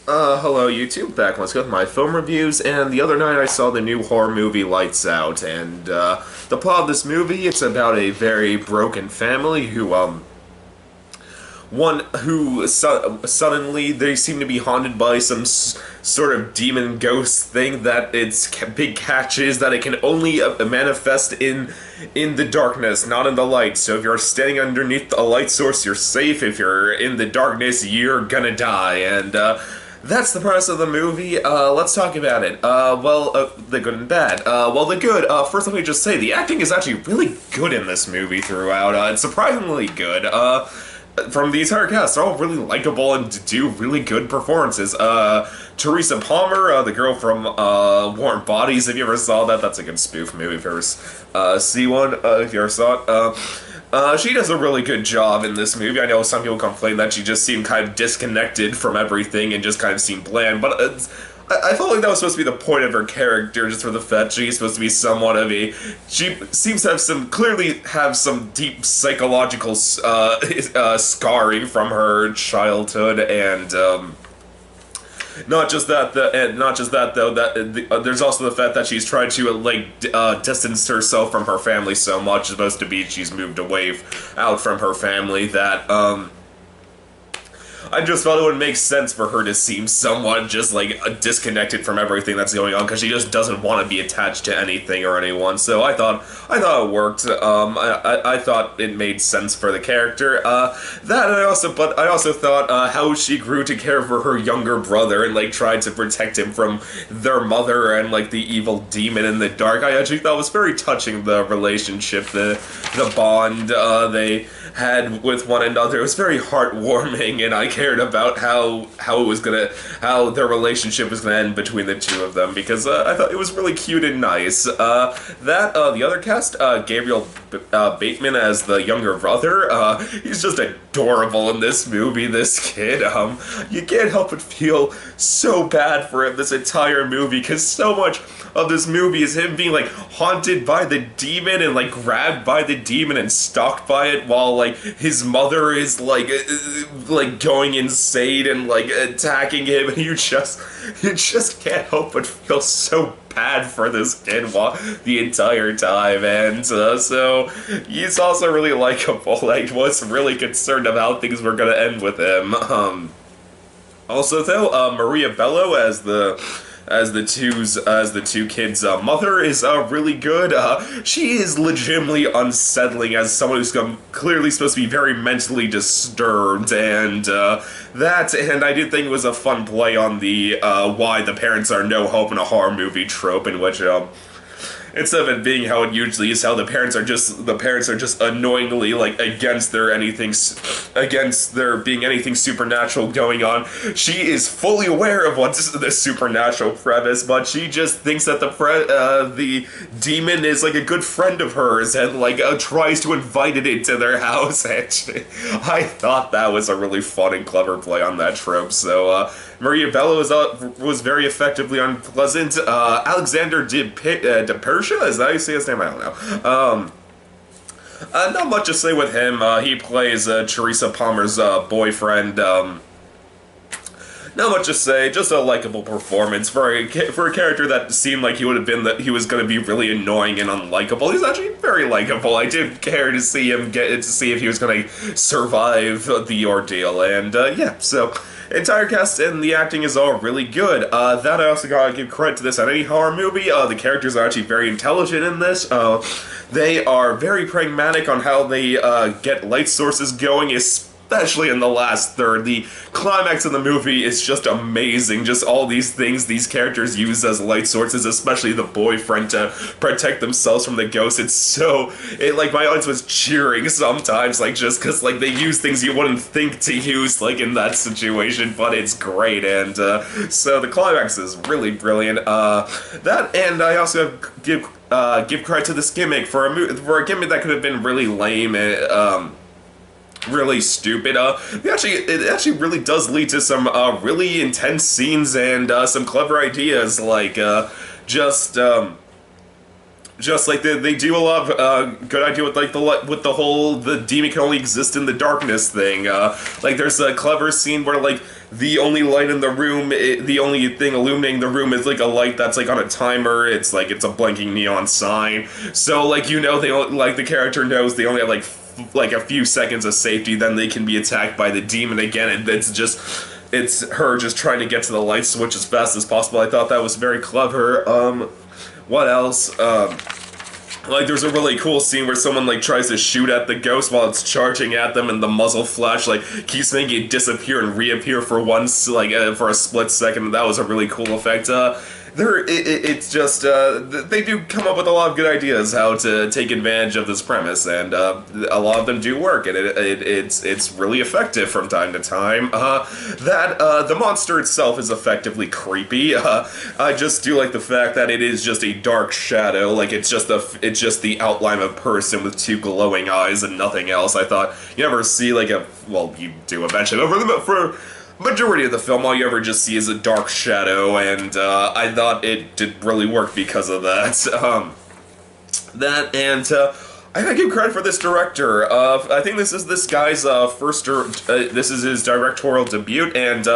Hello YouTube, back once again with my film reviews, and the other night I saw the new horror movie Lights Out, and, the plot of this movie, it's about a very broken family suddenly they seem to be haunted by some sort of demon ghost thing that its big catch is that it can only manifest in the darkness, not in the light. So if you're standing underneath a light source, you're safe. If you're in the darkness, you're gonna die, and, that's the premise of the movie. Let's talk about it. The good and bad. The good, first let me just say, the acting is actually really good in this movie throughout. It's surprisingly good. From the entire cast, they're all really likable and do really good performances. Teresa Palmer, the girl from Warm Bodies, if you ever saw that, that's a good spoof movie if you ever see one, if you ever saw it. She does a really good job in this movie. I know some people complain that she just seemed kind of disconnected from everything and just kind of seemed bland, but I felt like that was supposed to be the point of her character, just for the fact she's supposed to be somewhat of a... She seems to have clearly have some deep psychological scarring from her childhood, and, not just that though. There's also the fact that she's trying to distance herself from her family so much. It's supposed to be she's moved away out from her family that I just felt it would make sense for her to seem somewhat just disconnected from everything that's going on because she just doesn't want to be attached to anything or anyone. So I thought it worked. I thought it made sense for the character. I also thought how she grew to care for her younger brother and tried to protect him from their mother and the evil demon in the dark. I actually thought was very touching, the relationship, the bond they had with one another. It was very heartwarming, and I cared about how their relationship was gonna end between the two of them because I thought it was really cute and nice. The other cast, Gabriel Bateman as the younger brother, he's just adorable in this movie. This kid, you can't help but feel so bad for him this entire movie because so much of this movie is him being haunted by the demon and grabbed by the demon and stalked by it while his mother is going insane and attacking him, and you just can't help but feel so bad for this kid the entire time, and so he's also really likable. I was really concerned about how things were gonna end with him. Also though, Maria Bello as the two kids' mother is really good. She is legitimately unsettling as someone who's clearly supposed to be very mentally disturbed, and I did think it was a fun play on the why the parents are no hope in a horror movie trope, in which instead of it being how it usually is, how the parents are just annoyingly against there being anything supernatural going on. She is fully aware of what's the supernatural premise, but she just thinks that the demon is a good friend of hers and tries to invite it into their house. And I thought that was a really fun and clever play on that trope. So Maria Bello was very effectively unpleasant. Alexander Persia, is that how you say his name? I don't know. Not much to say with him. He plays Teresa Palmer's boyfriend. Not much to say, just a likable performance for a character that seemed like he was going to be really annoying and unlikable. He's actually very likable. I did care to see him see if he was going to survive the ordeal, and yeah, so entire cast and the acting is all really good. That I also gotta give credit to this on any horror movie. The characters are actually very intelligent in this. They are very pragmatic on how they get light sources going, especially in the last third. The climax of the movie is just amazing. Just all these things these characters use as light sources, especially the boyfriend to protect themselves from the ghost. My audience was cheering sometimes, just because they use things you wouldn't think to use in that situation, but it's great, and so the climax is really brilliant. And I also give credit to this gimmick for a gimmick that could have been really lame. Really stupid. It actually really does lead to some really intense scenes and some clever ideas, just like they do a lot of good idea with the whole the demon can only exist in the darkness thing. There's a clever scene where the only light in the room, the only thing illuminating the room is like a light that's like on a timer. It's like it's a blinking neon sign. So like they like the character knows they only have like a few seconds of safety, then they can be attacked by the demon again, and it's her just trying to get to the light switch as fast as possible. I thought that was very clever. What else? Like, there's a really cool scene where someone, like, tries to shoot at the ghost while it's charging at them, and the muzzle flash, like, keeps making it disappear and reappear for for a split second. That was a really cool effect. It's just, they do come up with a lot of good ideas how to take advantage of this premise, and a lot of them do work, and it's really effective from time to time. The monster itself is effectively creepy. I just do like the fact that it is just a dark shadow, like it's just the outline of a person with two glowing eyes and nothing else. I thought you never see like you do eventually, but for majority of the film, all you ever just see is a dark shadow, and I thought it did really work because of that. I give credit for this director. I think this is this guy's this is his directorial debut, and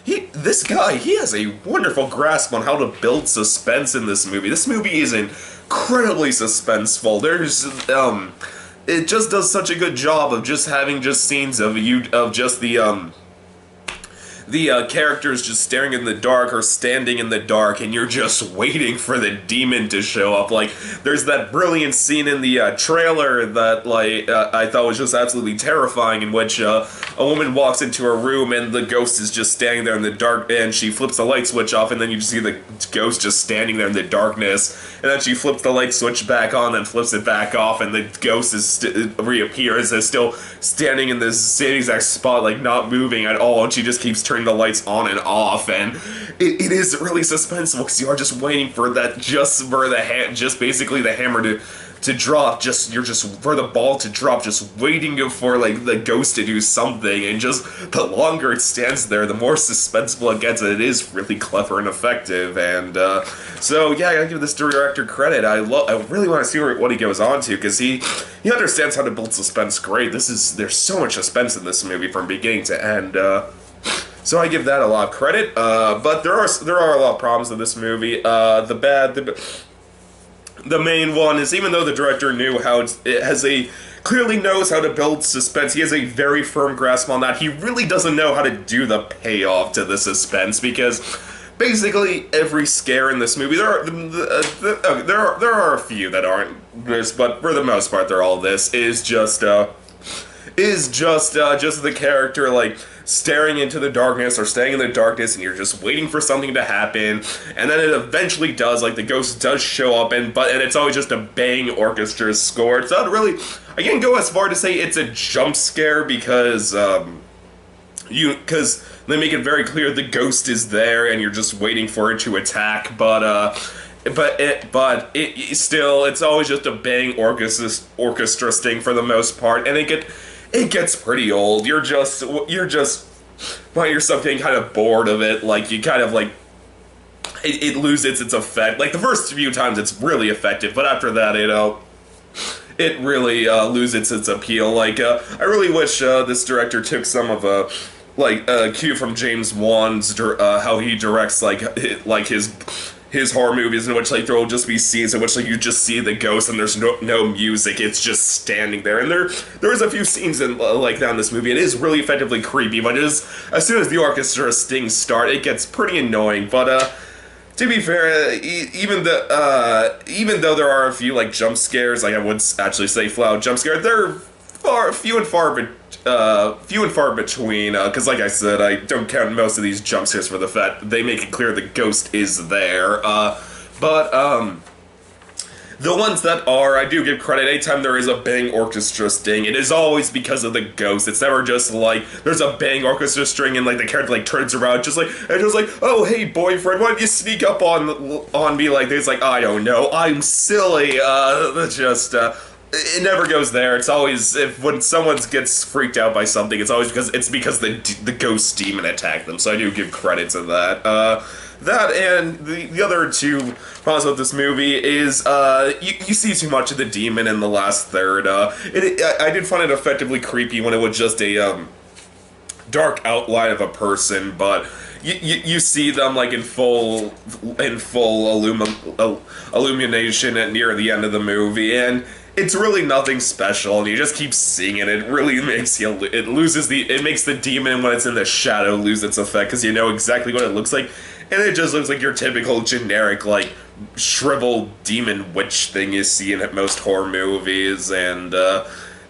this guy has a wonderful grasp on how to build suspense in this movie. This movie is incredibly suspenseful. It just does such a good job of just having scenes of the characters just staring in the dark or standing in the dark, and you're just waiting for the demon to show up. Like, there's that brilliant scene in the trailer that, I thought was just absolutely terrifying, in which a woman walks into a room and the ghost is just standing there in the dark, and she flips the light switch off, and then you just see the ghost just standing there in the darkness, and then she flips the light switch back on, then flips it back off, and the ghost reappears as still standing in the same exact spot, like, not moving at all, and she just keeps turning the lights on and off, and it is really suspenseful because you are just waiting for that, just basically the hammer to drop, you're just for the ball to drop, just waiting for like the ghost to do something, and just the longer it stands there, the more suspenseful it gets, and it is really clever and effective. And so yeah, I gotta give this director credit. I really want to see what he goes on to, because he understands how to build suspense great. There's so much suspense in this movie from beginning to end. So I give that a lot of credit, but there are a lot of problems with this movie. The main one is, even though the director knew clearly knows how to build suspense, he has a very firm grasp on that. He really doesn't know how to do the payoff to the suspense, because basically every scare in this movie, there are a few that aren't this, but for the most part they're all this, is just the character like staring into the darkness or staying in the darkness, and you're just waiting for something to happen, and then it eventually does, like the ghost does show up, and it's always just a bang orchestra score. It's not really, I can't go as far to say it's a jump scare, because they make it very clear the ghost is there and you're just waiting for it to attack, it's always just a bang orchestra sting for the most part, and it gets pretty old. You're just find yourself getting kind of bored of it. Like, you kind of like it loses its effect. Like, the first few times it's really effective, but after that, it really loses its appeal. Like, I really wish this director took some of a cue from James Wan's how he directs his horror movies, in which like there will just be scenes in which like you just see the ghost and there's no music, it's just standing there. And there is a few scenes like that in this movie. It is really effectively creepy, but as soon as the orchestra stings start, it gets pretty annoying. But to be fair, even though there are a few like jump scares, like I would actually say flat jump scare, they're few and far between, because like I said, I don't count most of these jump scares for the fact they make it clear the ghost is there. The ones that are, I do give credit. Anytime there is a bang orchestra sting, it is always because of the ghost. It's never just like there's a bang orchestra string and like the character like turns around just like oh hey boyfriend, why don't you sneak up on me like this? Like, I don't know, I'm silly. It never goes there. It's always, when someone gets freaked out by something, it's always because the ghost demon attacked them. So I do give credit to that. That and the other two problems with this movie is you see too much of the demon in the last third. I did find it effectively creepy when it was just dark outline of a person, but you see them like in full illumination at near the end of the movie, and it's really nothing special, and you just keep seeing it. It really makes you, it makes the demon when it's in the shadow lose its effect, because you know exactly what it looks like, and it just looks like your typical generic, like, shriveled demon witch thing you see in most horror movies, and,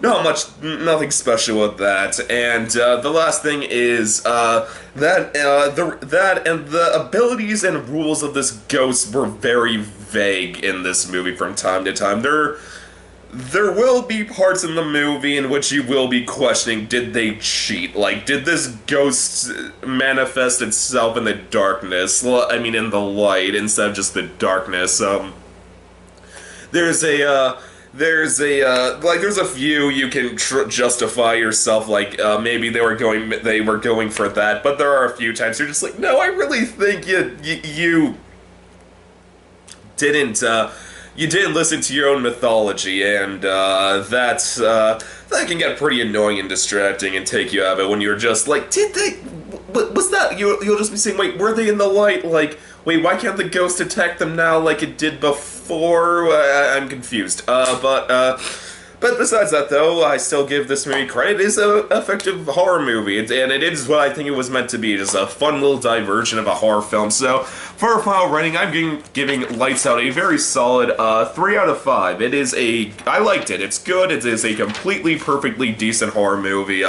nothing special with that. And the last thing is that the abilities and rules of this ghost were very vague in this movie from time to time. There will be parts in the movie in which you will be questioning, did they cheat? Like, did this ghost manifest itself in the darkness? I mean, in the light instead of just the darkness. There's a few you can justify yourself, like, maybe they were going for that, but there are a few times you're just like, no, I really think you didn't, you didn't listen to your own mythology, and, that can get pretty annoying and distracting and take you out of it when you're just like, did they, was that, you'll just be saying, wait, were they in the light, like, wait, why can't the ghost attack them now like it did before? I'm confused. But besides that, though, I still give this movie credit. It is an effective horror movie, and it is what I think it was meant to be. Just a fun little diversion of a horror film. So, for a final rating, I'm giving Lights Out a very solid 3 out of 5. I liked it. It's good. It is a completely, perfectly decent horror movie,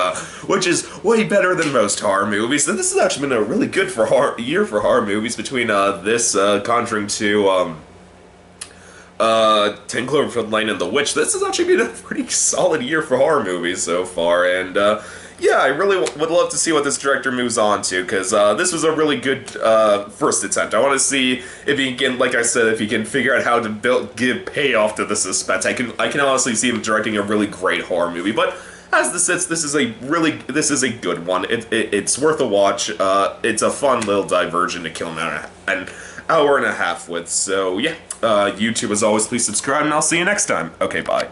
which is way better than most horror movies. So this has actually been a really good year for horror movies between this, Conjuring 2, 10 Cloverfield Lane and The Witch. This has actually been a pretty solid year for horror movies so far, and yeah, I really would love to see what this director moves on to, because this was a really good first attempt. I want to see if he can, like I said, if he can figure out how to give payoff to the suspense. I can honestly see him directing a really great horror movie, but as this sits, this is a good one. It's worth a watch. It's a fun little diversion to kill an hour and a half with. So yeah, YouTube as always, please subscribe, and I'll see you next time. Okay, bye.